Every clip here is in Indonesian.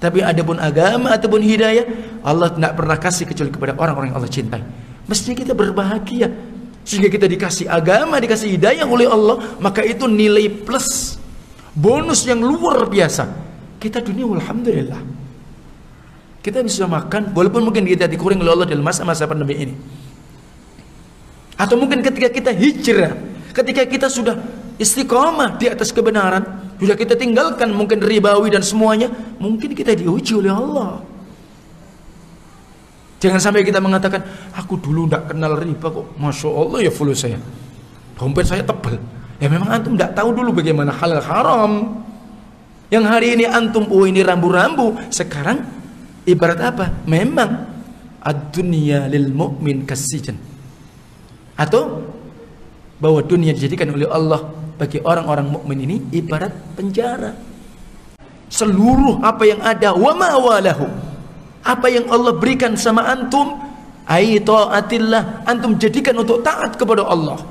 Tapi adapun agama ataupun hidayah, Allah tidak pernah kasih kecuali kepada orang-orang yang Allah cintai. Mestinya kita berbahagia sehingga kita dikasih agama, dikasih hidayah oleh Allah, maka itu nilai plus, bonus yang luar biasa. Kita dunia alhamdulillah, kita bisa makan, walaupun mungkin kita dikurangi oleh Allah dalam masa-masa pandemi ini. Atau mungkin ketika kita hijrah, ketika kita sudah istiqomah di atas kebenaran, sudah kita tinggalkan mungkin ribawi dan semuanya, mungkin kita diuji oleh Allah. Jangan sampai kita mengatakan, aku dulu tidak kenal riba kok, masya Allah ya fulus saya, dompet saya tebal. Ya memang antum tidak tahu dulu bagaimana halal haram. Yang hari ini antum, oh ini rambu-rambu. Sekarang ibarat apa? Memang ad-dunya lil mu'min kasijan, atau bahwa dunia dijadikan oleh Allah bagi orang-orang mukmin ini ibarat penjara. Seluruh apa yang ada, wa ma walahu, apa yang Allah berikan sama antum, ai taatillah, antum jadikan untuk taat kepada Allah.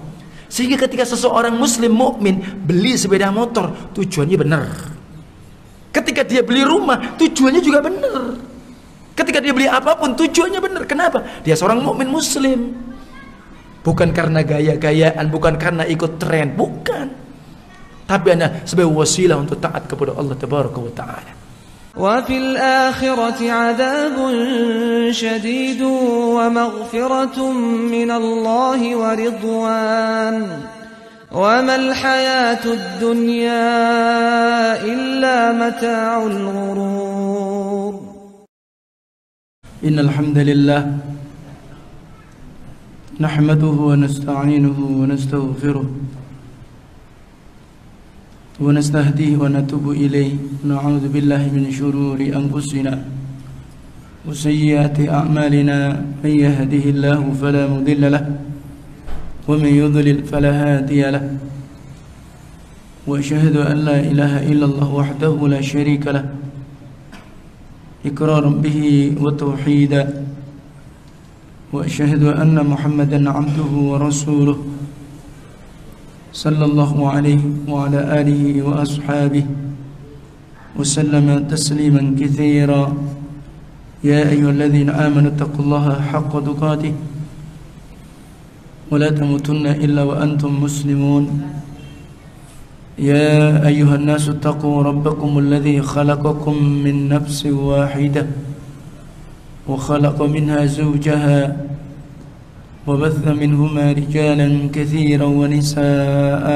Sehingga ketika seseorang muslim mukmin beli sepeda motor, tujuannya benar. Ketika dia beli rumah, tujuannya juga benar. Ketika dia beli apapun, tujuannya benar. Kenapa? Dia seorang mukmin muslim. Bukan karena gaya-gayaan, bukan karena ikut tren, bukan. Tapi anda sebagai wasilah untuk taat kepada Allah Tabaraka wa Ta'ala. Wa fil akhirati 'adzabun syadidun wa maghfiratun minallahi wa ridwan. Wa mal hayatud dunya illa mata'ul ghurur. Innal hamdalillah nahmaduhu wa nasta'inuhu wa nastaghfiruh wa nastahdihi wa natubu ilayhi. Na'udzu billahi min shururi anfusina wa sayyiati a'malina. Man yahdihillahu fala mudilla lahu wa man yudlil fala hadiya lahu. Wa asyhadu an la ilaha illallah wahdahu la syarika lahu iqraran bihi wa tauhidan. وأشهد أن محمدًا عبده ورسوله صلى الله عليه وعلى آله وأصحابه وسلم تسليمًا كثيرًا. يا أيها الذين آمنوا اتقوا الله حق تقاته ولا تموتن إلا وأنتم مسلمون. يا أيها الناس اتقوا ربكم الذي خلقكم من نفس واحدة وخلق منها زوجها وبث منهما رجالا كثيرا ونساء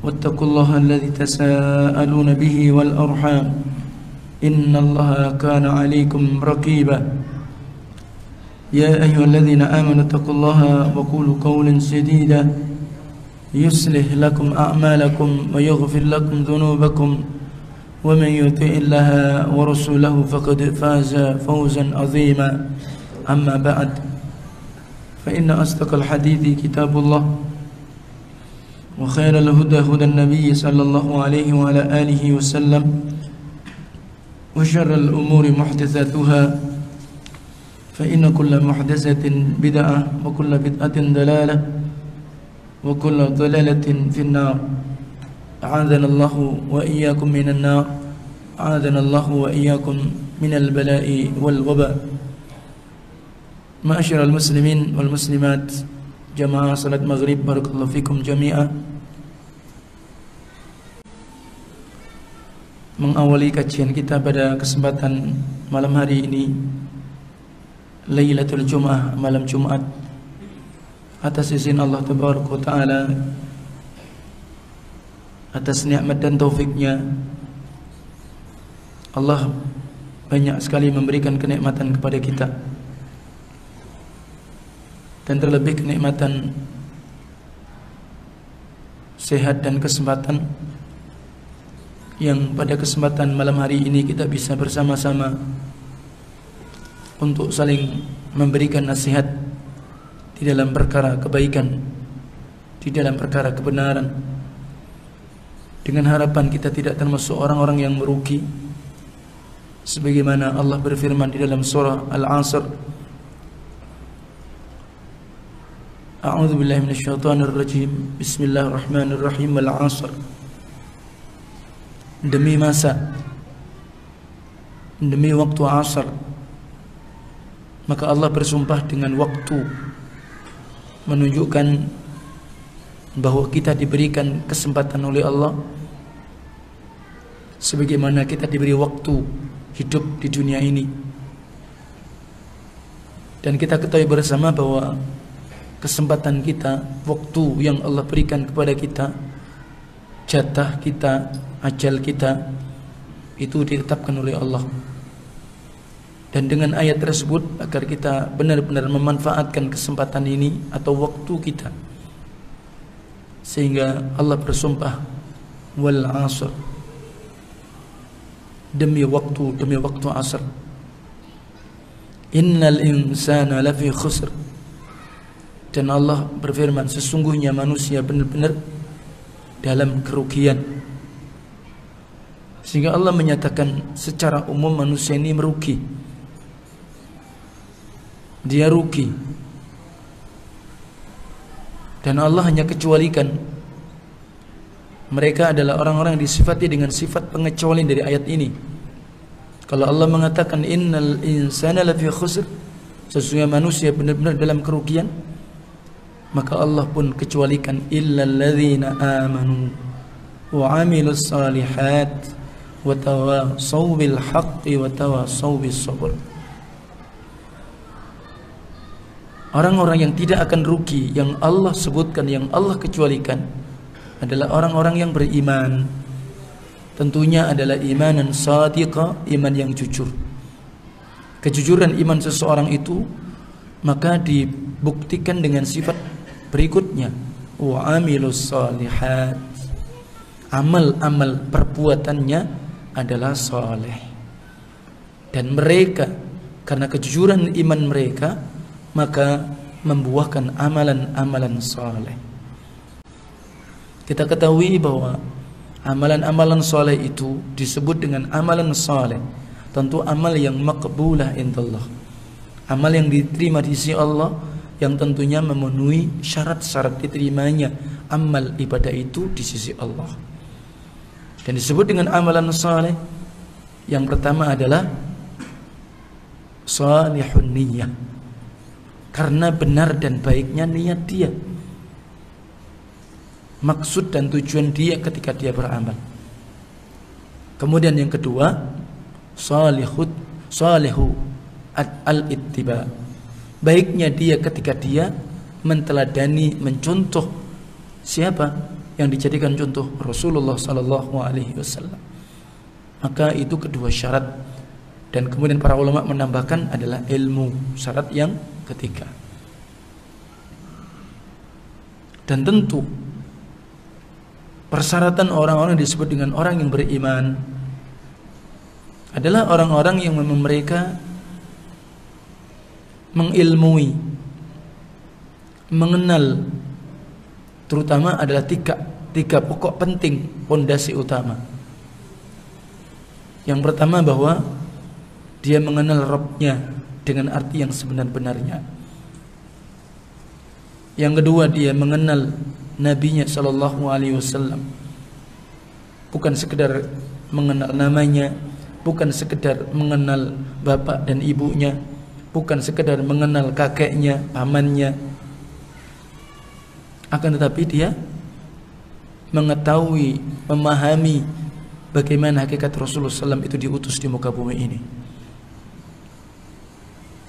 واتقوا الله الذي تساءلون به والأرحام إن الله كان عليكم رقيبا. يا أيها الذين آمنوا اتقوا الله وقولوا قولا سديدا يصلح لكم أعمالكم ويغفر لكم ذنوبكم ومن يطع الله ورسوله فقد فاز فوزا عظيما. أما بعد فإن أصدق الحديث كتاب الله وخير الهدى هدى النبي صلى الله عليه وعلى آله وسلم وشر الأمور محدثاتها فإن كل محدثة بدعة وكل بدعة ضلالة وكل ضلالة في النار. أعاذنا الله وإياكم من النار. أعاذنا الله وإياكم من البلاء والوباء. Ma'asyiral muslimin wal muslimat, jamaah salat maghrib, barakallahu fikum jami'ah. Mengawali kajian kita pada kesempatan malam hari ini, Lailatul Jum'ah, malam Jumat, atas izin Allah Tabaraka wa Ta'ala, atas nikmat dan taufiknya, Allah banyak sekali memberikan kenikmatan kepada kita. Dan terlebih kenikmatan sehat dan kesempatan yang pada kesempatan malam hari ini kita bisa bersama-sama untuk saling memberikan nasihat di dalam perkara kebaikan, di dalam perkara kebenaran, dengan harapan kita tidak termasuk orang-orang yang merugi, sebagaimana Allah berfirman di dalam surah Al-Asr, A'udzu billahi minasyaitonir rajim. Bismillahirrahmanirrahim. Wal 'ashr. Demi masa demi waktu asar, maka Allah bersumpah dengan waktu, menunjukkan bahwa kita diberikan kesempatan oleh Allah sebagaimana kita diberi waktu hidup di dunia ini. Dan kita ketahui bersama bahwa kesempatan kita, waktu yang Allah berikan kepada kita, jatah kita, ajal kita, itu ditetapkan oleh Allah. Dan dengan ayat tersebut agar kita benar-benar memanfaatkan kesempatan ini atau waktu kita, sehingga Allah bersumpah wal asr, demi waktu asar, innal insana lafi khusr. Dan Allah berfirman, sesungguhnya manusia benar-benar dalam kerugian. Sehingga Allah menyatakan secara umum manusia ini merugi. Dia rugi. Dan Allah hanya kecualikan, mereka adalah orang-orang yang disifati dengan sifat pengecualian dari ayat ini. Kalau Allah mengatakan innal insana lafi khusr, sesungguhnya manusia benar-benar dalam kerugian, maka Allah pun kecualikan illal ladzina amanu wa 'amilus shalihat wa tawassaw bil haqqi wa tawassaw bis sabr. Orang-orang yang tidak akan rugi yang Allah sebutkan, yang Allah kecualikan adalah orang-orang yang beriman. Tentunya adalah imanan shadiqa, iman yang jujur. Kejujuran iman seseorang itu maka dibuktikan dengan sifat berikutnya, wa amilus shalihat. Amal-amal perbuatannya adalah saleh. Dan mereka karena kejujuran iman mereka maka membuahkan amalan-amalan saleh. Kita ketahui bahwa amalan-amalan saleh itu disebut dengan amalan saleh. Tentu amal yang maqbulah indallah, amal yang diterima di sisi Allah, yang tentunya memenuhi syarat-syarat diterimanya amal ibadah itu di sisi Allah. Dan disebut dengan amalan saleh, yang pertama adalah salihun niyyah, karena benar dan baiknya niat dia, maksud dan tujuan dia ketika dia beramal. Kemudian yang kedua, salihu al-ittiba, baiknya dia ketika dia menteladani, mencontoh siapa yang dijadikan contoh, Rasulullah sallallahu alaihi wasallam. Maka itu kedua syarat. Dan kemudian para ulama menambahkan adalah ilmu, syarat yang ketiga. Dan tentu persyaratan orang-orang yang disebut dengan orang yang beriman adalah orang-orang yang mereka mengilmui, mengenal, terutama adalah tiga pokok penting, pondasi utama. Yang pertama bahwa dia mengenal Rabbnya dengan arti yang sebenar-benarnya. Yang kedua, dia mengenal Nabinya sallallahu alaihi wasallam, bukan sekedar mengenal namanya, bukan sekedar mengenal bapak dan ibunya, bukan sekedar mengenal kakeknya, pamannya, akan tetapi dia mengetahui, memahami bagaimana hakikat Rasulullah SAW itu diutus di muka bumi ini.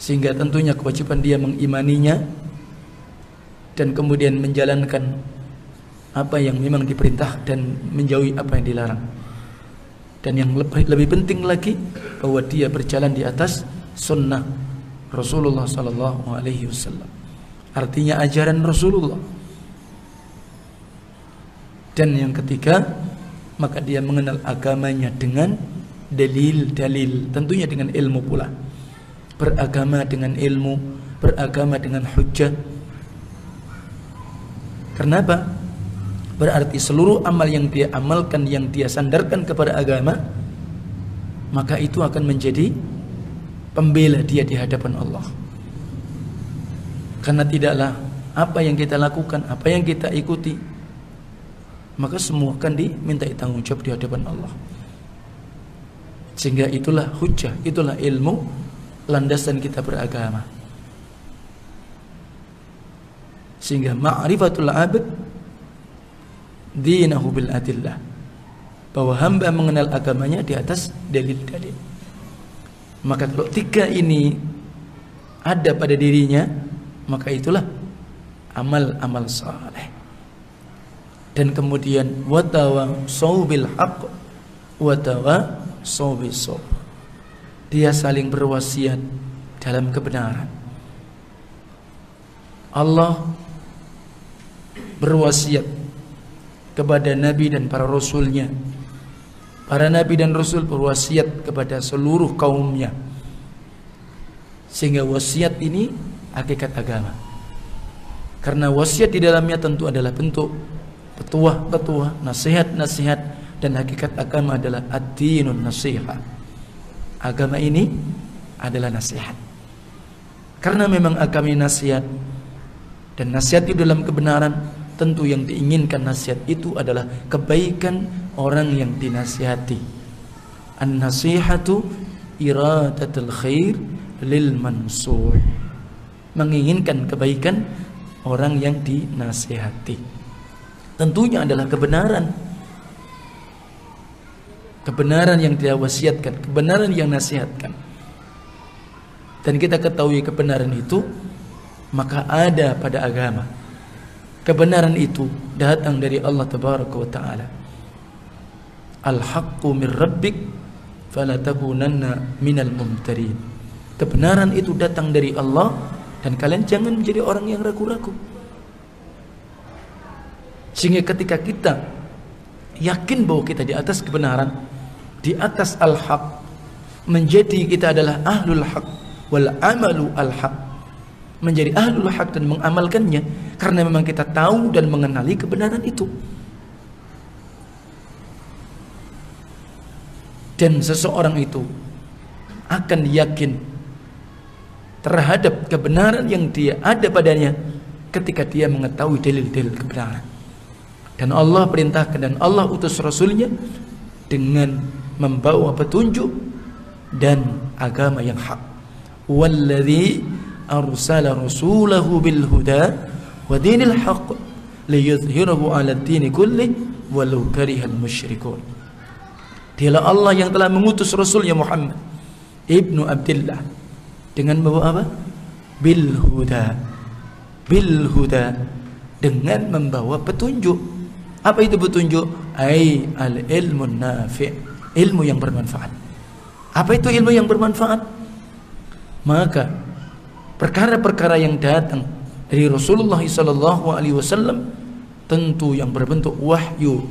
Sehingga tentunya kewajiban dia mengimaninya dan kemudian menjalankan apa yang memang diperintah dan menjauhi apa yang dilarang. Dan yang lebih penting lagi, bahwa dia berjalan di atas sunnah Rasulullah sallallahu alaihi wasallam, artinya ajaran Rasulullah. Dan yang ketiga, maka dia mengenal agamanya dengan dalil-dalil, tentunya dengan ilmu pula. Beragama dengan ilmu, beragama dengan hujjah. Kenapa? Berarti seluruh amal yang dia amalkan, yang dia sandarkan kepada agama, maka itu akan menjadi pembela dia di hadapan Allah. Karena tidaklah apa yang kita lakukan, apa yang kita ikuti, maka semua akan dimintai tanggung jawab di hadapan Allah. Sehingga itulah hujjah, itulah ilmu, landasan kita beragama. Sehingga ma'rifatul abd dinahu bil adillah, bahwa hamba mengenal agamanya di atas dalil-dalil. Maka kalau tiga ini ada pada dirinya, maka itulah amal-amal saleh. Dan kemudian watawasau bil haqq watawasau bis sabr, dia saling berwasiat dalam kebenaran. Allah berwasiat kepada Nabi dan para Rasulnya. Para Nabi dan Rasul berwasiat kepada seluruh kaumnya. Sehingga wasiat ini hakikat agama. Karena wasiat di dalamnya tentu adalah bentuk petuah-petuah, nasihat-nasihat, dan hakikat agama adalah ad-dinun nasihat. Agama ini adalah nasihat. Karena memang agama ini nasihat, dan nasihat itu dalam kebenaran, tentu yang diinginkan nasihat itu adalah kebaikan orang yang dinasihati. An-nasihatu iradatul khair lil mansuh, menginginkan kebaikan orang yang dinasihati. Tentunya adalah kebenaran, kebenaran yang dia wasiatkan, kebenaran yang nasihatkan. Dan kita ketahui kebenaran itu maka ada pada agama. Kebenaran itu datang dari Allah Tabaraka wa Ta'ala. Al-haqqu min rabbik fala takunanna minal mumtarin. Kebenaran itu datang dari Allah, dan kalian jangan menjadi orang yang ragu-ragu. Sehingga ketika kita yakin bahwa kita di atas kebenaran, di atas al-haq, menjadi kita adalah ahlul haq wal amalu al-haq, menjadi ahlul haq dan mengamalkannya, karena memang kita tahu dan mengenali kebenaran itu. Dan seseorang itu akan yakin terhadap kebenaran yang dia ada padanya ketika dia mengetahui dalil-dalil kebenaran. Dan Allah perintahkan dan Allah utus Rasulnya dengan membawa petunjuk dan agama yang hak. Walladzi arsala rasulahu bil huda wa dinil haqq liyudhhirahu 'ala ad-din kulli walau karihal musyrikun. Dialah Allah yang telah mengutus Rasulnya Muhammad ibnu Abdullah dengan membawa apa? Bil huda. Bil huda, dengan membawa petunjuk. Apa itu petunjuk? Ai al-ilmun nafi', ilmu yang bermanfaat. Apa itu ilmu yang bermanfaat? Maka perkara-perkara yang datang dari Rasulullah SAW tentu yang berbentuk wahyu.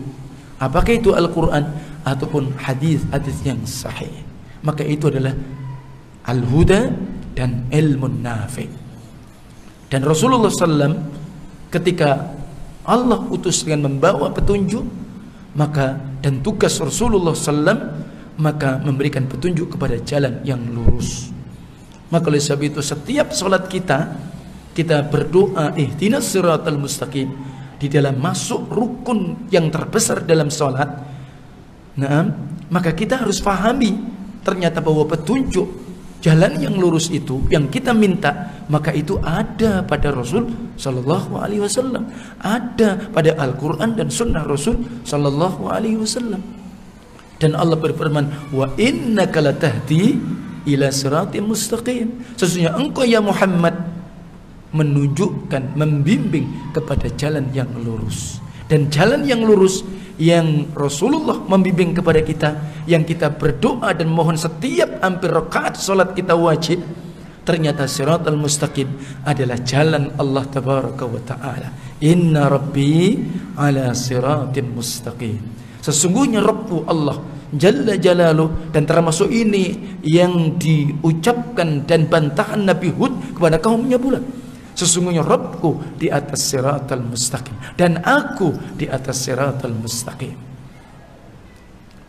Apakah itu Al-Quran ataupun hadis-hadis yang sahih, maka itu adalah al-huda dan ilmun nafi'. Dan Rasulullah SAW ketika Allah utus dengan membawa petunjuk, maka dan tugas Rasulullah SAW maka memberikan petunjuk kepada jalan yang lurus. Maka oleh sebab itu setiap salat kita berdoa ihdinas siratal mustaqim di dalam masuk rukun yang terbesar dalam salat. Nah, maka kita harus pahami ternyata bahwa petunjuk jalan yang lurus itu yang kita minta, maka itu ada pada Rasul sallallahu alaihi wasallam, ada pada Al-Qur'an dan sunnah Rasul sallallahu alaihi wasallam. Dan Allah berfirman, "Wa innaka latahdi ila siratim mustaqim." Sesungguhnya engkau ya Muhammad menunjukkan, membimbing kepada jalan yang lurus. Dan jalan yang lurus yang Rasulullah membimbing kepada kita, yang kita berdoa dan mohon setiap hampir rakaat salat kita wajib, ternyata siratal mustaqim adalah jalan Allah tabaraka wa taala. Inna rabbi ala siratim mustaqim. Sesungguhnya Rabbku Allah Jalla Jalaluh, dan termasuk ini yang diucapkan dan bantahan Nabi Hud kepada kaumnya pula. Sesungguhnya Rabbku di atas siratal mustaqim dan aku di atas siratal mustaqim.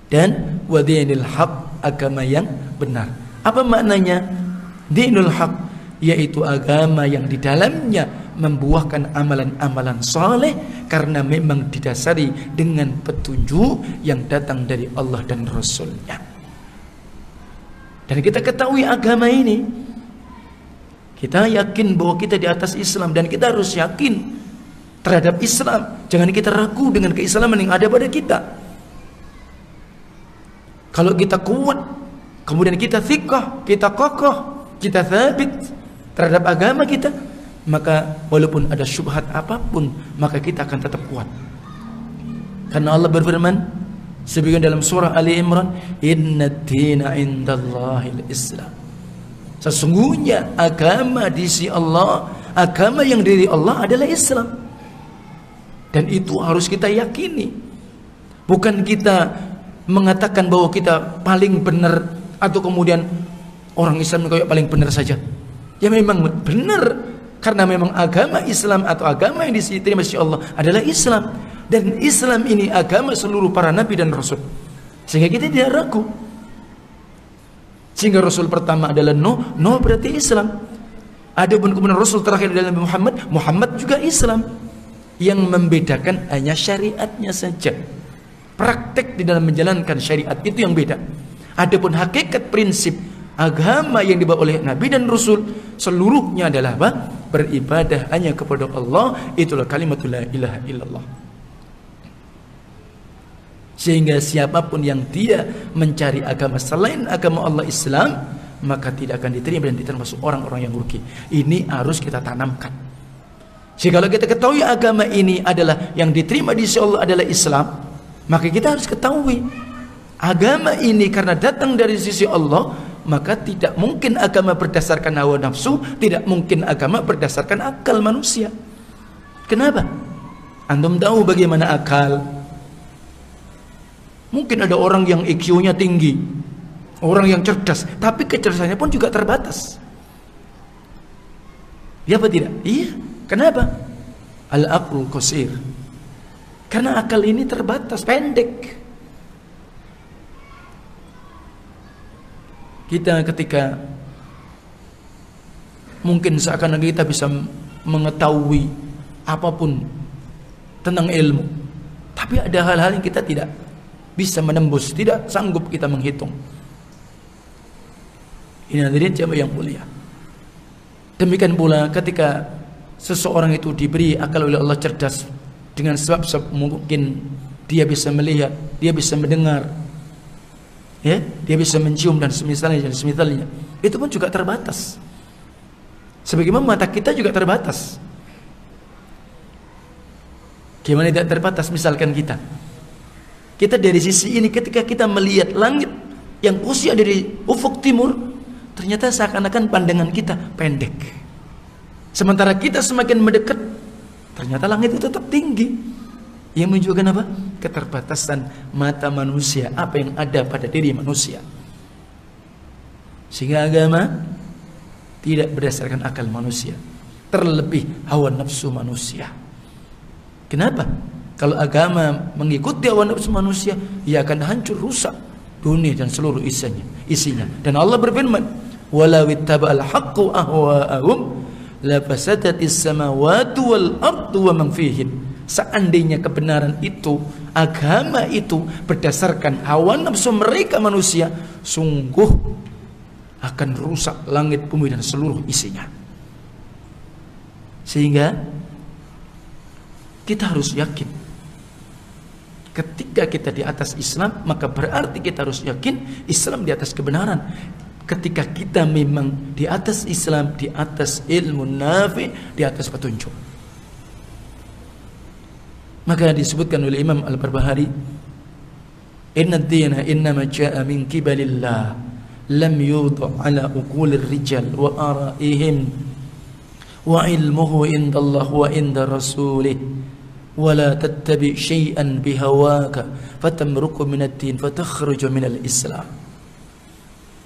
Dan wa dinil haq, agama yang benar. Apa maknanya dinul haq? Yaitu agama yang di dalamnya membuahkan amalan-amalan saleh karena memang didasari dengan petunjuk yang datang dari Allah dan Rasulnya. Dan kita ketahui agama ini, kita yakin bahwa kita di atas Islam, dan kita harus yakin terhadap Islam. Jangan kita ragu dengan keislaman yang ada pada kita. Kalau kita kuat, kemudian kita thiqah, kita kokoh, kita thabit terhadap agama kita, maka walaupun ada syubhat apapun, maka kita akan tetap kuat. Karena Allah berfirman sebagaimana dalam surah Ali Imran, "Innad dina indallahil Islam." Sesungguhnya agama di sisi Allah, agama yang dari Allah adalah Islam. Dan itu harus kita yakini. Bukan kita mengatakan bahwa kita paling benar, atau kemudian orang Islam kayak paling benar saja. Ya memang benar, karena memang agama Islam atau agama yang diterima di Allah adalah Islam. Dan Islam ini agama seluruh para nabi dan rasul. Sehingga kita tidak ragu. Sehingga rasul pertama adalah Nuh, Nuh berarti Islam. Adapun kemudian rasul terakhir adalah Muhammad, Muhammad juga Islam. Yang membedakan hanya syariatnya saja. Praktek di dalam menjalankan syariat itu yang beda. Adapun hakikat prinsip agama yang dibawa oleh nabi dan rasul seluruhnya adalah apa? Beribadah hanya kepada Allah. Itulah kalimatul la ilaha illallah. Sehingga siapapun yang tidak mencari agama selain agama Allah Islam, maka tidak akan diterima dan termasuk orang-orang yang rugi. Ini harus kita tanamkan. Jika kalau kita ketahui agama ini adalah yang diterima di sisi Allah adalah Islam, maka kita harus ketahui agama ini karena datang dari sisi Allah, maka tidak mungkin agama berdasarkan hawa nafsu, tidak mungkin agama berdasarkan akal manusia. Kenapa? Antum tahu bagaimana akal? Mungkin ada orang yang IQ-nya tinggi, orang yang cerdas, tapi kecerdasannya pun juga terbatas. Ya apa tidak? Iya. Kenapa? Al-aqlu qasir. Karena akal ini terbatas, pendek. Kita ketika mungkin seakan-akan kita bisa mengetahui apapun tentang ilmu, tapi ada hal-hal yang kita tidak bisa menembus, tidak sanggup kita menghitung. Ini hadirin jamaah yang mulia. Demikian pula ketika seseorang itu diberi akal oleh Allah, cerdas dengan sebab mungkin dia bisa melihat, dia bisa mendengar, ya, dia bisa mencium dan semisalnya, itu pun juga terbatas. Sebagaimana mata kita juga terbatas. Gimana tidak terbatas? Misalkan kita dari sisi ini ketika kita melihat langit yang usia dari ufuk timur, ternyata seakan-akan pandangan kita pendek. Sementara kita semakin mendekat, ternyata langit itu tetap tinggi. Yang menunjukkan apa? Keterbatasan mata manusia, apa yang ada pada diri manusia. Sehingga agama tidak berdasarkan akal manusia, terlebih hawa nafsu manusia. Kenapa? Kalau agama mengikuti hawa nafsu manusia, ia akan hancur, rusak dunia dan seluruh isinya. Dan Allah berfirman, "Walau ittaba'al haqqu ahwa'ahum la fasadatis samawati wal ardu wa man fihin." Seandainya kebenaran itu, agama itu berdasarkan hawa nafsu mereka manusia, sungguh akan rusak langit bumi dan seluruh isinya. Sehingga kita harus yakin ketika kita di atas Islam, maka berarti kita harus yakin Islam di atas kebenaran. Ketika kita memang di atas Islam, di atas ilmu nafi, di atas petunjuk. Maka disebutkan oleh Imam Al-Barbahari, "Inna ad-dina innama ja'a min kibalillah, lam yudha' ala uqulir rijal wa ara'ihim, wa ilmuhu indallah wa inda rasulih. Wala tattabi syai'an bihawaka fatamruku minad din fatakhruju minal Islam."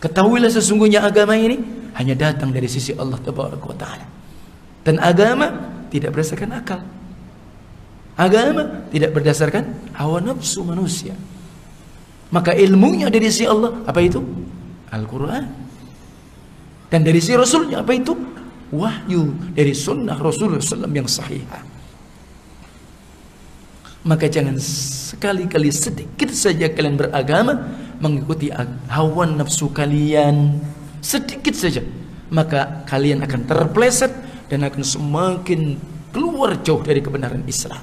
Ketahuilah sesungguhnya agama ini hanya datang dari sisi Allah Tabaraka wa Ta'ala. Dan agama tidak berdasarkan akal. Agama tidak berdasarkan hawa nafsu manusia. Maka ilmunya dari sisi Allah, apa itu? Al-Quran. Dan dari sisi Rasulnya, apa itu? Wahyu dari sunnah Rasulullah SAW yang sahihah. Maka jangan sekali-kali sedikit saja kalian beragama mengikuti hawa nafsu kalian sedikit saja, maka kalian akan terpleset dan akan semakin keluar jauh dari kebenaran Islam.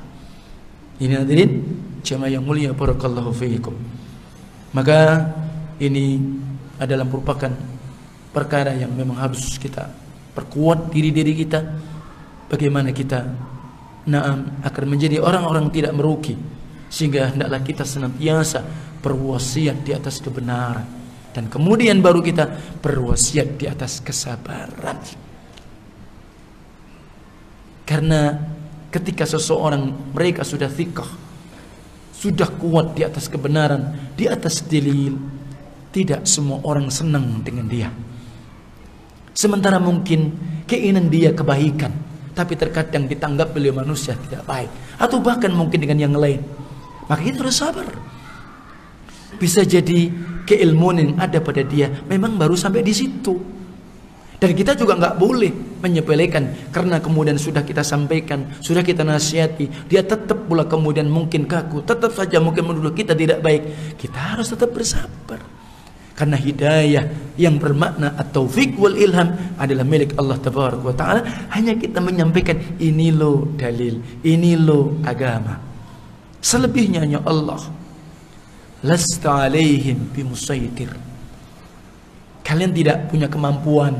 Ini hadirin jamaah yang mulia, barakallahu fiikum. Maka ini adalah merupakan perkara yang memang harus kita perkuat diri kita, bagaimana kita akan menjadi orang-orang tidak merugi, sehingga hendaklah kita senantiasa berwasiat di atas kebenaran, dan kemudian baru kita berwasiat di atas kesabaran. Karena ketika seseorang mereka sudah thiqah, sudah kuat di atas kebenaran, di atas dalil, tidak semua orang senang dengan dia. Sementara mungkin keinginan dia kebaikan, tapi terkadang ditanggap oleh manusia tidak baik, atau bahkan mungkin dengan yang lain. Maka kita harus sabar. Bisa jadi keilmuan yang ada pada dia memang baru sampai di situ, dan kita juga nggak boleh menyepelekan karena kemudian sudah kita sampaikan, sudah kita nasihati, dia tetap pula kemudian mungkin kaku, tetap saja mungkin menuduh kita tidak baik. Kita harus tetap bersabar. Karena hidayah yang bermakna at-taufiq wal ilham adalah milik Allah Tabaraka wa Ta'ala. Hanya kita menyampaikan, ini lo dalil, ini lo agama. Selebihnya hanya Allah. Lasta alaihim bimusaitir. Kalian tidak punya kemampuan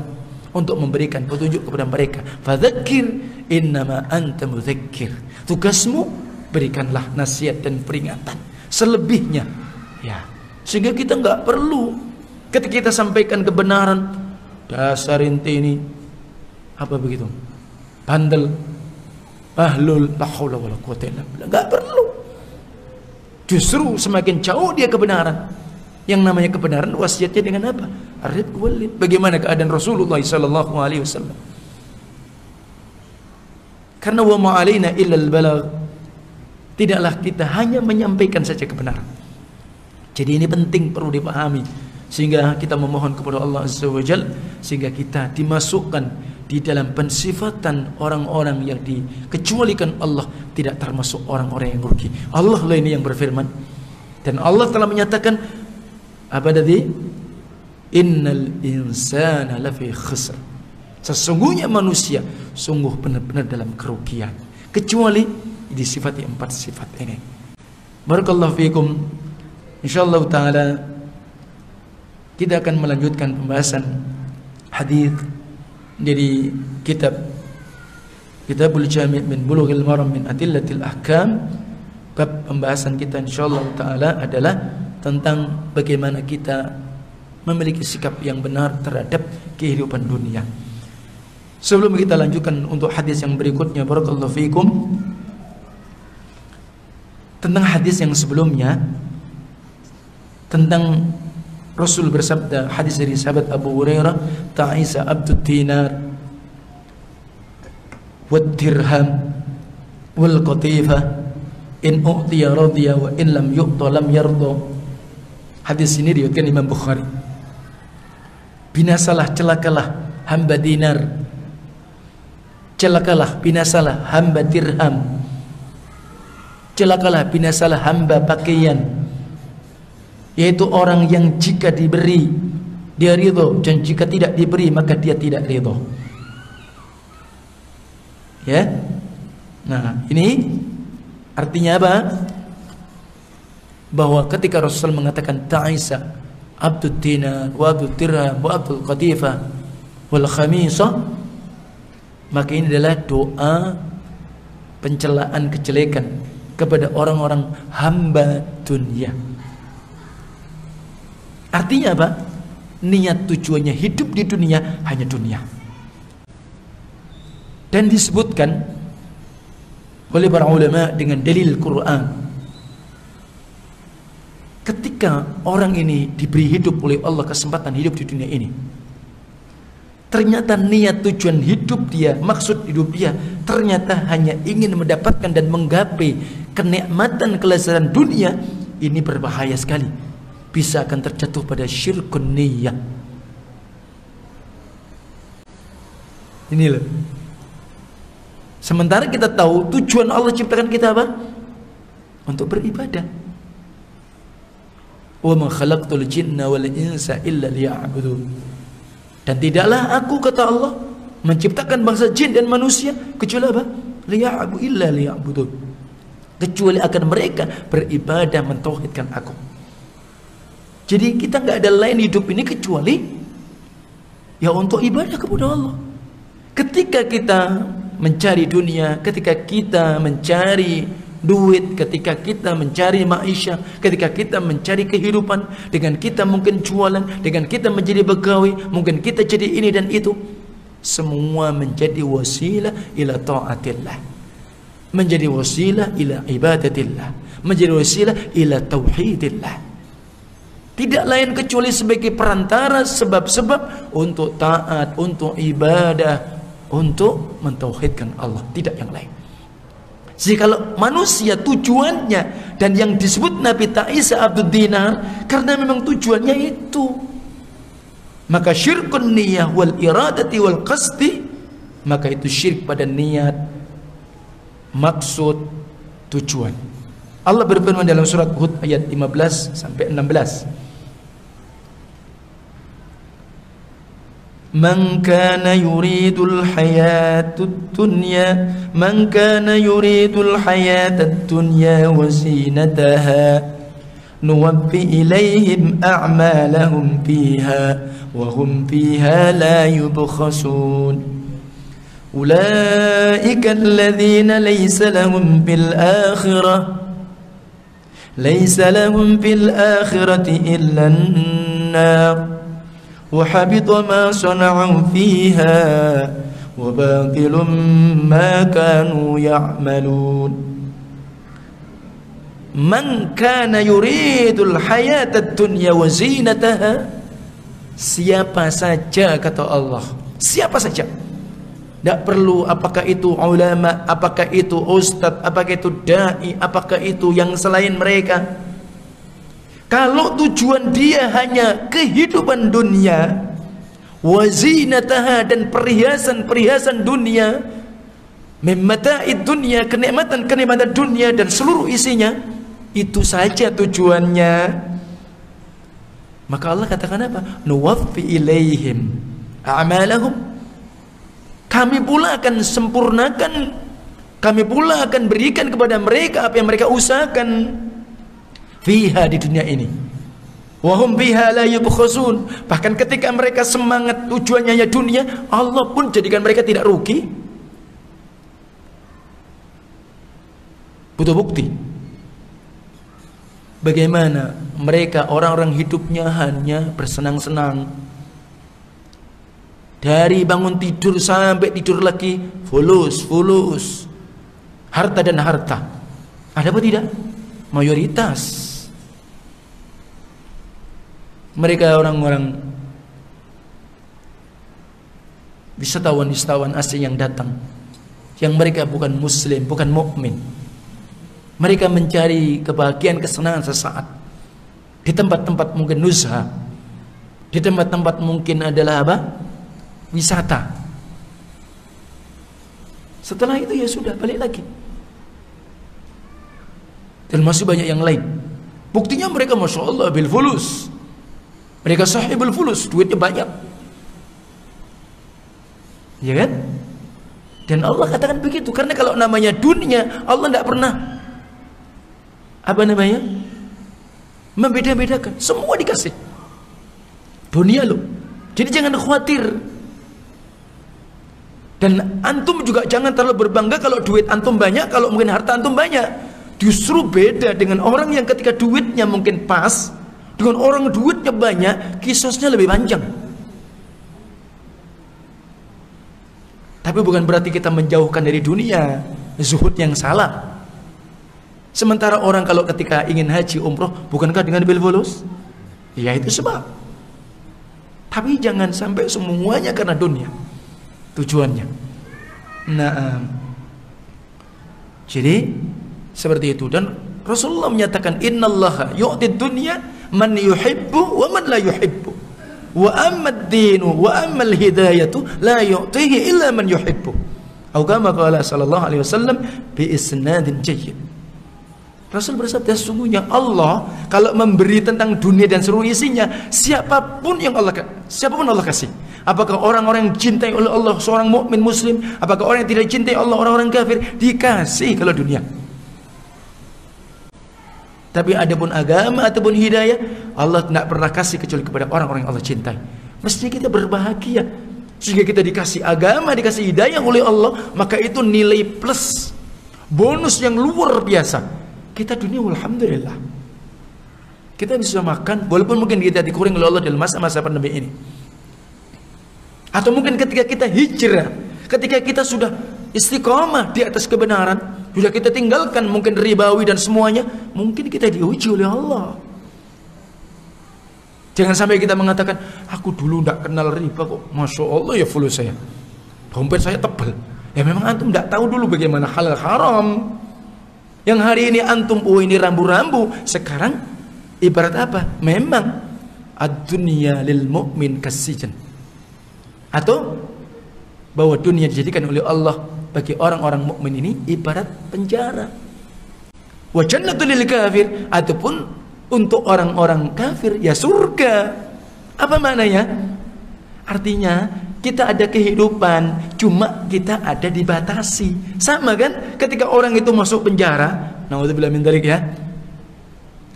untuk memberikan petunjuk kepada mereka. Fadzakir innama anta mudzakir. Tugasmu berikanlah nasihat dan peringatan. Selebihnya ya, sehingga kita nggak perlu ketika kita sampaikan kebenaran, dasar ente ini apa begitu, bandel, bahlul, la haula wala quwwata illa billah. Nggak perlu. Justru semakin jauh dia kebenaran. Yang namanya kebenaran wasiatnya dengan apa? Ar-ridq wal lin. Bagaimana keadaan Rasulullah sallallahu alaihi wasallam? Karena wa ma alaina illa al-balagh. Tidaklah kita hanya menyampaikan saja kebenaran. Jadi ini penting, perlu dipahami, sehingga kita memohon kepada Allah Azza wa Jalla sehingga kita dimasukkan di dalam pensifatan orang-orang yang dikecualikan Allah, tidak termasuk orang-orang yang rugi. Allah lah ini yang berfirman, dan Allah telah menyatakan apa tadi? Innal insana lafi khusr. Sesungguhnya manusia sungguh benar-benar dalam kerugian, kecuali disifati 4 sifat ini. Barakallahu fiikum. Insyaallah taala kita akan melanjutkan pembahasan hadis dari Kitabul Jami' min Bulughil Maram min Adillatil Ahkam. Bab pembahasan kita insyaallah taala adalah tentang bagaimana kita memiliki sikap yang benar terhadap kehidupan dunia. Sebelum kita lanjutkan untuk hadis yang berikutnya, barakallahu fiikum, tentang hadis yang sebelumnya, tentang Rasul bersabda, hadis dari sahabat Abu Hurairah, ta'isa abdud dinar wad dirham wal qatifah in u'tiya radiya wa in lam yu'ta lam yarda. Hadis ini diriwayatkan Imam Bukhari. Binasalah, celakalah hamba dinar, celakalah, binasalah hamba dirham, celakalah, binasalah hamba pakaian, yaitu orang yang jika diberi dia ridho, dan jika tidak diberi maka dia tidak ridho. Ya. Nah, ini artinya apa? Bahwa ketika Rasul mengatakan ta'isa abdud dinar wa abdud dirham wa abdul qatifah wal khamisah, maka ini adalah doa pencelaan kejelekan kepada orang-orang hamba dunia. Artinya apa? Niat tujuannya hidup di dunia hanya dunia. Dan disebutkan oleh para ulama dengan dalil Quran, ketika orang ini diberi hidup oleh Allah, kesempatan hidup di dunia ini, ternyata niat tujuan hidup dia, maksud hidup dia ternyata hanya ingin mendapatkan dan menggapai kenikmatan kelezatan dunia, ini berbahaya sekali. Bisa akan terjatuh pada syirkun niyah. Ini loh. Sementara kita tahu tujuan Allah ciptakan kita apa? Untuk beribadah, Wa ma khalaqtul jinna wal insa illa liya'budun. Dan tidaklah aku, kata Allah, menciptakan bangsa jin dan manusia kecuali apa? Liya'budu illa liya'budun. Kecuali akan mereka beribadah mentauhidkan aku. Jadi kita nggak ada lain hidup ini kecuali ya untuk ibadah kepada Allah. Ketika kita mencari dunia, ketika kita mencari duit, ketika kita mencari maisha, ketika kita mencari kehidupan, dengan kita mungkin jualan, dengan kita menjadi pegawai, mungkin kita jadi ini dan itu, semua menjadi wasilah ila ta'atillah, menjadi wasilah ila ibadatillah, menjadi wasilah ila tauhidillah. Tidak lain kecuali sebagai perantara, sebab-sebab untuk taat, untuk ibadah, untuk mentauhidkan Allah, tidak yang lain. Jadi kalau manusia tujuannya, dan yang disebut Nabi Ta'isa Abdud Dinar karena memang tujuannya itu, maka syirkun niyah wal iradati wal qasdi, maka itu syirik pada niat, maksud, tujuan. Allah berfirman dalam surat Hud ayat 15 sampai 16. Man kana yuridul hayatad dunya, man kana yuridul hayatad dunya wa zinataha, nuwaffi ilaihim a'malahum fiha wa hum fiha la yubkhasun. Ulaika alladhina laysa lahum bil akhirati illa an-nar وحبط ما صنعوا فيها وباطل ما كانوا يعملون. من كان يريد الحياة الدنيا وزينتها, siapa saja, kata Allah, siapa saja, tidak perlu apakah itu ulama, apakah itu ustadz, apakah itu dai, apakah itu yang selain mereka. Kalau tujuan dia hanya kehidupan dunia, wazinataha, dan perhiasan-perhiasan dunia, memmata'id dunia, kenikmatan-kenikmatan dunia dan seluruh isinya, itu saja tujuannya, maka Allah katakan apa? Nuwaffi ilaihim a'malahum, kami pula akan sempurnakan, kami pula akan berikan kepada mereka apa yang mereka usahakan fiha, di dunia ini. Wahum fiha la yubkhasun, bahkan ketika mereka semangat tujuannya ya dunia, Allah pun jadikan mereka tidak rugi. Butuh bukti. Bagaimana mereka, orang-orang hidupnya hanya bersenang-senang, dari bangun tidur sampai tidur lagi fulus, harta dan harta. Ada apa tidak? Mayoritas mereka orang-orang wisatawan asing yang datang, yang mereka bukan muslim, bukan mukmin. Mereka mencari kebahagiaan, kesenangan sesaat di tempat-tempat mungkin nuzha, di tempat-tempat mungkin adalah apa? Wisata. Setelah itu ya sudah, balik lagi. Dan masih banyak yang lain. Buktinya mereka masya Allah bil fulus, mereka sahibul fulus, duitnya banyak, ya kan? Dan Allah katakan begitu karena kalau namanya dunia, Allah tidak pernah membeda-bedakan, semua dikasih dunia loh. Jadi jangan khawatir. Dan antum juga jangan terlalu berbangga kalau duit antum banyak, kalau mungkin harta antum banyak. Justru beda dengan orang yang ketika duitnya mungkin pas, dengan orang duitnya banyak, kiosnya lebih panjang. Tapi bukan berarti kita menjauhkan dari dunia, zuhud yang salah. Sementara orang kalau ketika ingin haji umroh, bukankah dengan bil fulus? Ya itu sebab. Tapi jangan sampai semuanya karena dunia tujuannya. Nah, jadi seperti itu. Dan Rasulullah menyatakan, innallaha yu'tid dunya man yuhibbu wa man la yuhibbu, wa amma ad-dinu wa amma al-hidayatu la yu'tihi illa man yuhibbu, atau kama qala sallallahu alaihi wasallam bi isnadin jayyid. Rasul bersabda, sesungguhnya Allah kalau memberi tentang dunia dan seluruh isinya, siapapun Allah kasih. Apakah orang-orang yang cintai oleh Allah seorang mukmin muslim, apakah orang yang tidak cintai Allah orang-orang kafir, dikasih kalau dunia. Tapi adapun agama ataupun hidayah, Allah tidak pernah kasih kecuali kepada orang-orang yang Allah cintai. Mestinya kita berbahagia sehingga kita dikasih agama, dikasih hidayah oleh Allah, maka itu nilai plus, bonus yang luar biasa. Kita dunia alhamdulillah, kita bisa makan walaupun mungkin kita dikurangi oleh Allah dalam masa-masa pandemi ini. Atau mungkin ketika kita hijrah, ketika kita sudah istiqamah di atas kebenaran, sudah kita tinggalkan mungkin ribawi dan semuanya, mungkin kita diuji oleh Allah. Jangan sampai kita mengatakan, aku dulu tidak kenal riba kok, masya Allah ya fulus saya, dompet saya tebal. Ya memang antum tidak tahu dulu bagaimana halal haram. Yang hari ini antum, oh ini rambu-rambu. Sekarang ibarat apa? Memang ad-dunya lil mu'min kasijan. Atau bahwa dunia dijadikan oleh Allah bagi orang-orang mukmin ini ibarat penjara. Wa jannatul lil kafir, ataupun untuk orang-orang kafir ya surga. Apa maknanya? Artinya kita ada kehidupan, cuma kita ada dibatasi. Sama kan ketika orang itu masuk penjara, naudzubillah min dzalik ya.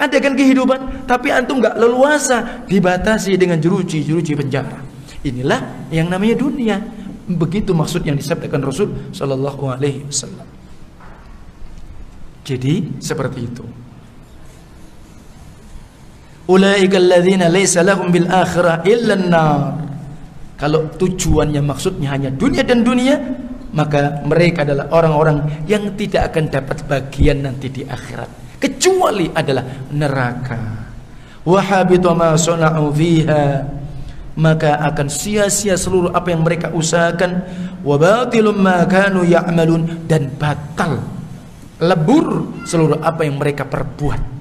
Ada kan kehidupan, tapi antum nggak leluasa, dibatasi dengan jeruji penjara. Inilah yang namanya dunia. Begitu maksud yang disabdakan Rasul sallallahu alaihi wasallam. Jadi seperti itu. Ulaikal ladzina laisa lahum bil akhirah illa an-nar. Kalau tujuannya maksudnya hanya dunia dan dunia, maka mereka adalah orang-orang yang tidak akan dapat bagian nanti di akhirat, kecuali adalah neraka. Wa habita ma sana'u fiha, maka akan sia-sia seluruh apa yang mereka usahakan. Wa batilum ma kanu ya'malun, dan batal, lebur seluruh apa yang mereka perbuat.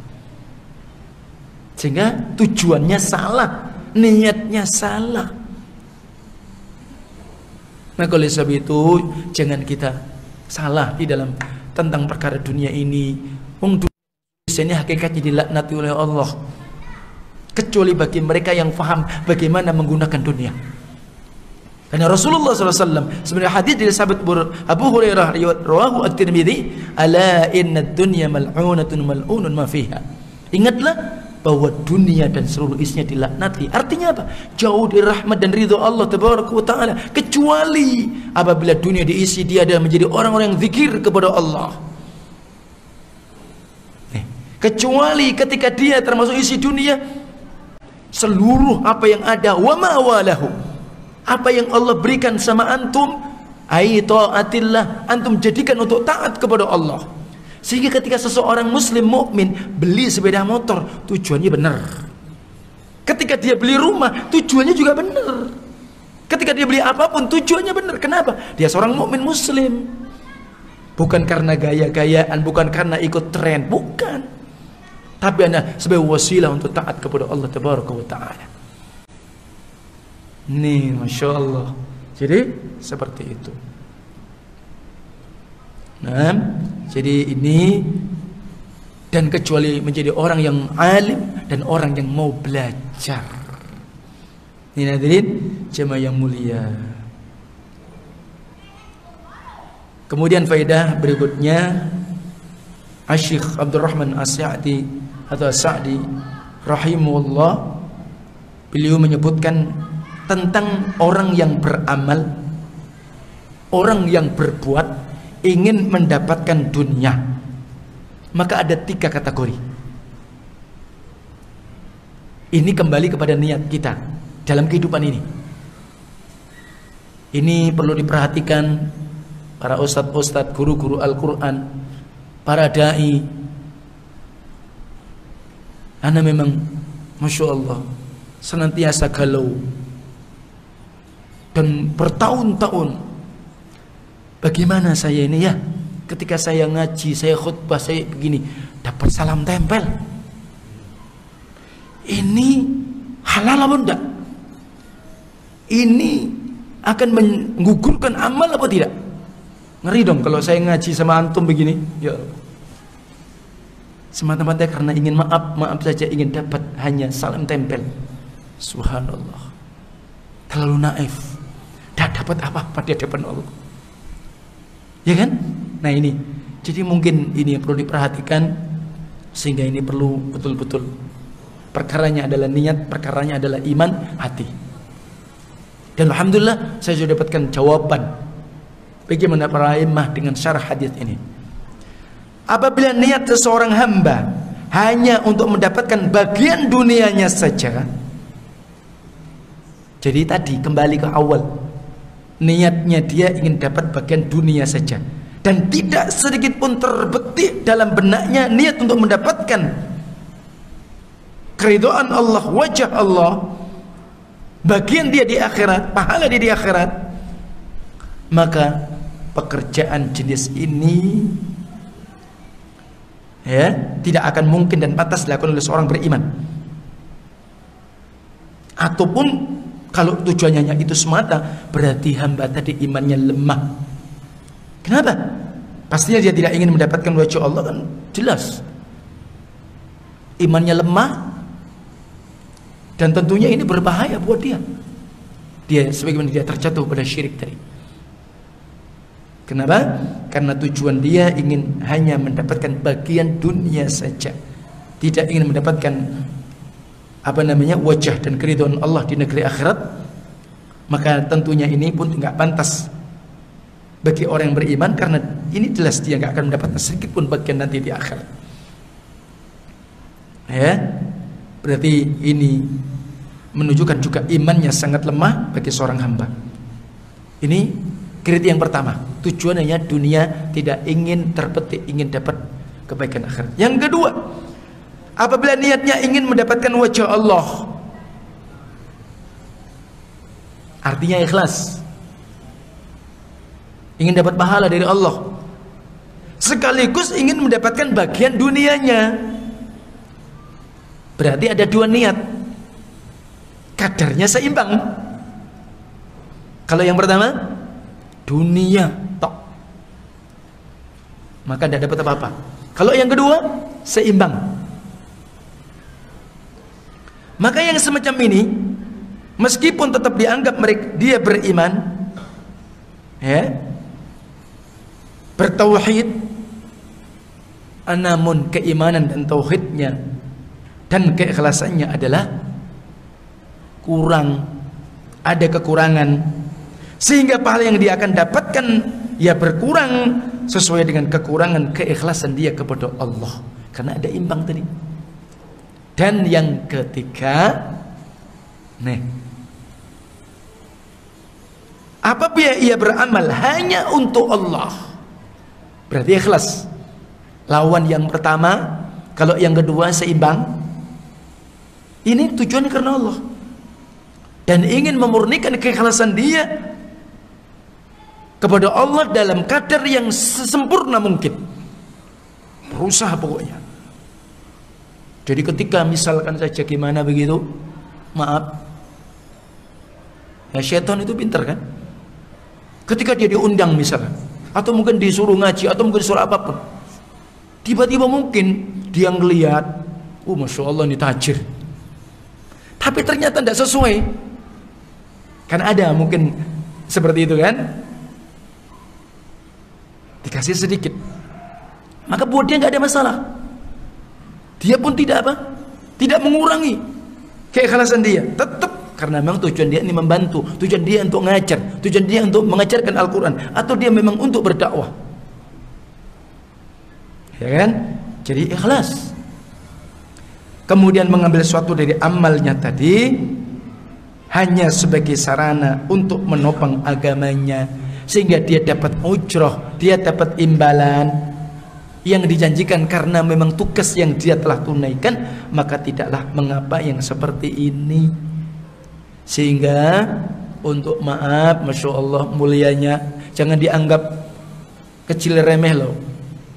Sehingga tujuannya salah, niatnya salah. Maka oleh sebab itu jangan kita salah di dalam tentang perkara dunia ini. Dunia ini hakikatnya dilaknati oleh Allah, kecuali bagi mereka yang faham bagaimana menggunakan dunia. Karena Rasulullah SAW sebenarnya hadis dari sahabat Abu Hurairah riwayat rawahu at-Tirmidzi, ala inna ad-dunya mal'unatun mal'unun ma fiha. Ingatlah bahwa dunia dan seluruh isinya dilaknati. Artinya apa? Jauh dari rahmat dan ridho Allah tabaraka wa ta'ala, kecuali apabila dunia diisi dia adalah menjadi orang-orang yang zikir kepada Allah. Kecuali ketika dia termasuk isi dunia, seluruh apa yang ada, wa ma walahu, apa yang Allah berikan sama antum, ai taatillah, antum jadikan untuk taat kepada Allah. Sehingga ketika seseorang muslim mukmin beli sepeda motor, tujuannya benar. Ketika dia beli rumah, tujuannya juga benar. Ketika dia beli apapun, tujuannya benar. Kenapa? Dia seorang mukmin muslim. Bukan karena gaya-gayaan, bukan karena ikut tren, bukan. Tapi adalah sebagai wasilah untuk taat kepada Allah tabaraka wa ta'ala. Nih, masya Allah. Jadi seperti itu. Nah, jadi ini, dan kecuali menjadi orang yang alim dan orang yang mau belajar. Ini hadirin jemaah yang mulia. Kemudian faedah berikutnya, Asy-Syaikh Abdurrahman As-Sa'di atau As-Sa'di rahimahullah, beliau menyebutkan tentang orang yang beramal, orang yang berbuat ingin mendapatkan dunia, maka ada 3 kategori. Ini kembali kepada niat kita dalam kehidupan ini. Ini perlu diperhatikan para ustadz-ustadz, guru-guru Al-Quran, para da'i. Ana memang masya Allah senantiasa galau dan bertahun-tahun, bagaimana saya ini ya, ketika saya ngaji, saya khutbah, saya begini, dapat salam tempel. Ini halal apa enggak? Ini akan menggugurkan amal apa tidak? Ngeri dong kalau saya ngaji sama antum begini. Ya, semata-mata karena ingin maaf saja, ingin dapat hanya salam tempel. Subhanallah, terlalu naif, tidak dapat apa-apa di hadapan Allah, ya kan? Nah ini, jadi mungkin ini yang perlu diperhatikan, sehingga ini perlu betul-betul perkaranya adalah niat, perkaranya adalah iman hati. Dan alhamdulillah saya sudah dapatkan jawaban bagaimana para imam dengan syarah hadis ini. Apabila niat seseorang hamba hanya untuk mendapatkan bagian dunianya saja, jadi tadi kembali ke awal, niatnya dia ingin dapat bagian dunia saja, dan tidak sedikit pun terbetik dalam benaknya niat untuk mendapatkan keridhaan Allah, wajah Allah, bagian dia di akhirat, pahala dia di akhirat, maka pekerjaan jenis ini ya tidak akan mungkin dan pantas dilakukan oleh seorang beriman. Ataupun kalau tujuannya itu semata, berarti hamba tadi imannya lemah. Kenapa? Pastinya dia tidak ingin mendapatkan wajah Allah, kan jelas imannya lemah, dan tentunya ini berbahaya buat dia. Dia sebagaimana dia terjatuh pada syirik tadi. Kenapa? Karena tujuan dia ingin hanya mendapatkan bagian dunia saja, tidak ingin mendapatkan wajah dan keridhaan Allah di negeri akhirat. Maka tentunya ini pun tidak pantas bagi orang yang beriman, karena ini jelas dia tidak akan mendapatkan sedikit pun bagian nanti di akhirat. Ya, berarti ini menunjukkan juga imannya sangat lemah bagi seorang hamba. Ini kriteria yang pertama, tujuannya dunia, tidak ingin terpetik, ingin dapat kebaikan akhirat. Yang kedua, apabila niatnya ingin mendapatkan wajah Allah, artinya ikhlas, ingin dapat pahala dari Allah, sekaligus ingin mendapatkan bagian dunianya. Berarti ada dua niat, kadarnya seimbang. Kalau yang pertama dunia tok, maka tidak dapat apa-apa. Kalau yang kedua seimbang, maka yang semacam ini meskipun tetap dianggap dia beriman, ya, bertauhid, namun keimanan dan tauhidnya dan keikhlasannya adalah kurang, ada kekurangan, sehingga pahala yang dia akan dapatkan ya berkurang sesuai dengan kekurangan keikhlasan dia kepada Allah, karena ada imbang tadi. Dan yang ketiga, apabila ia beramal hanya untuk Allah, berarti ikhlas. Lawan yang pertama. Kalau yang kedua seimbang, ini tujuannya karena Allah dan ingin memurnikan keikhlasan dia kepada Allah dalam kadar yang sesempurna mungkin, berusaha pokoknya. Jadi ketika misalkan saja gimana begitu, maaf ya, syaitan itu pintar kan, ketika dia diundang misalnya, atau mungkin disuruh ngaji, atau mungkin disuruh apapun, tiba-tiba mungkin dia ngelihat, Masya Allah ini tajir, tapi ternyata tidak sesuai. Kan ada mungkin seperti itu kan, dikasih sedikit, maka buat dia nggak ada masalah. Dia pun tidak mengurangi keikhlasan dia, tetap, karena memang tujuan dia ini membantu, tujuan dia untuk mengajar, tujuan dia untuk mengajarkan Al-Quran, atau dia memang untuk berdakwah, ya kan? Jadi ikhlas. Kemudian mengambil sesuatu dari amalnya tadi hanya sebagai sarana untuk menopang agamanya, sehingga dia dapat ujroh, dia dapat imbalan yang dijanjikan karena memang tugas yang dia telah tunaikan, maka tidaklah mengapa yang seperti ini. Sehingga untuk maaf, Masya Allah mulianya, jangan dianggap kecil remeh loh.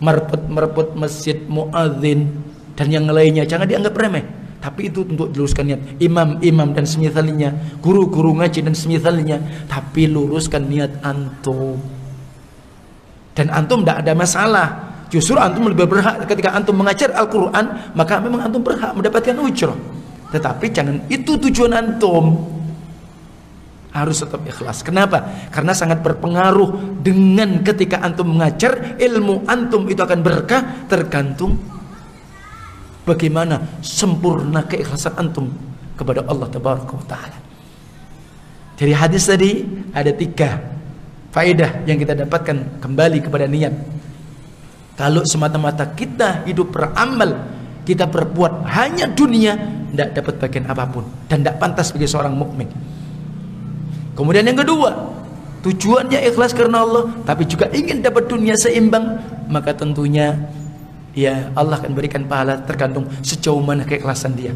Merput masjid, muadzin dan yang lainnya jangan dianggap remeh, tapi itu untuk diluruskan niat. Imam dan semisalnya, guru-guru ngaji dan semisalnya, tapi luruskan niat antum. Dan antum tidak ada masalah Justru antum lebih berhak ketika antum mengajar Al-Quran, maka memang antum berhak mendapatkan ujrah. Tetapi jangan itu tujuan antum. Harus tetap ikhlas. Kenapa? Karena sangat berpengaruh dengan ketika antum mengajar, ilmu antum itu akan berkah, tergantung bagaimana sempurna keikhlasan antum kepada Allah Tabaraka wa Ta'ala. Dari hadis tadi ada 3 faedah yang kita dapatkan kembali kepada niat. Kalau semata-mata kita hidup beramal, kita berbuat hanya dunia, tidak dapat bagian apapun dan tidak pantas bagi seorang mukmin. Kemudian yang kedua, tujuannya ikhlas karena Allah, tapi juga ingin dapat dunia seimbang, maka tentunya ya Allah akan berikan pahala tergantung sejauh mana keikhlasan dia.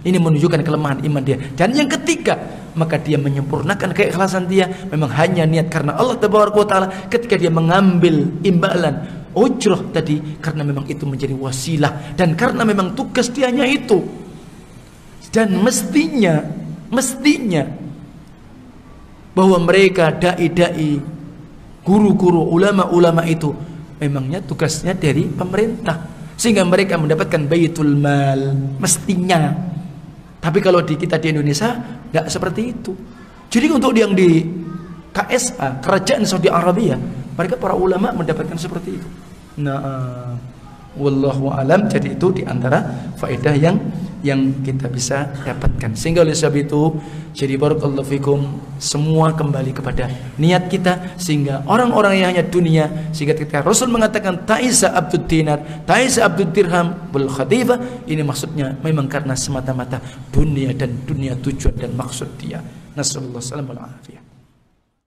Ini menunjukkan kelemahan iman dia. Dan yang ketiga, maka dia menyempurnakan keikhlasan dia memang hanya niat karena Allah Tabaraka wa Ta'ala ketika dia mengambil imbalan ujrah tadi, karena memang itu menjadi wasilah dan karena memang tugas dia hanya itu. Dan mestinya bahwa mereka dai-dai, guru-guru, ulama-ulama itu memangnya tugasnya dari pemerintah sehingga mereka mendapatkan baitul mal, mestinya. Tapi kalau di kita di Indonesia nggak seperti itu. Jadi untuk yang di KSA, Kerajaan Saudi Arabia, mereka para ulama mendapatkan seperti itu. Nah, wallahu alam. Jadi itu diantara faedah yang kita bisa dapatkan. Sehingga oleh sebab itu, jadi barakallahu fikum, semua kembali kepada niat kita. Sehingga orang-orang yang hanya dunia, sehingga ketika Rasul mengatakan ta'isa abdud dinar, ta'isa abdud dirham bil khatifah, ini maksudnya memang karena semata-mata dunia dan dunia tujuan dan maksud dia. Nasallallahu alaihi wasallam.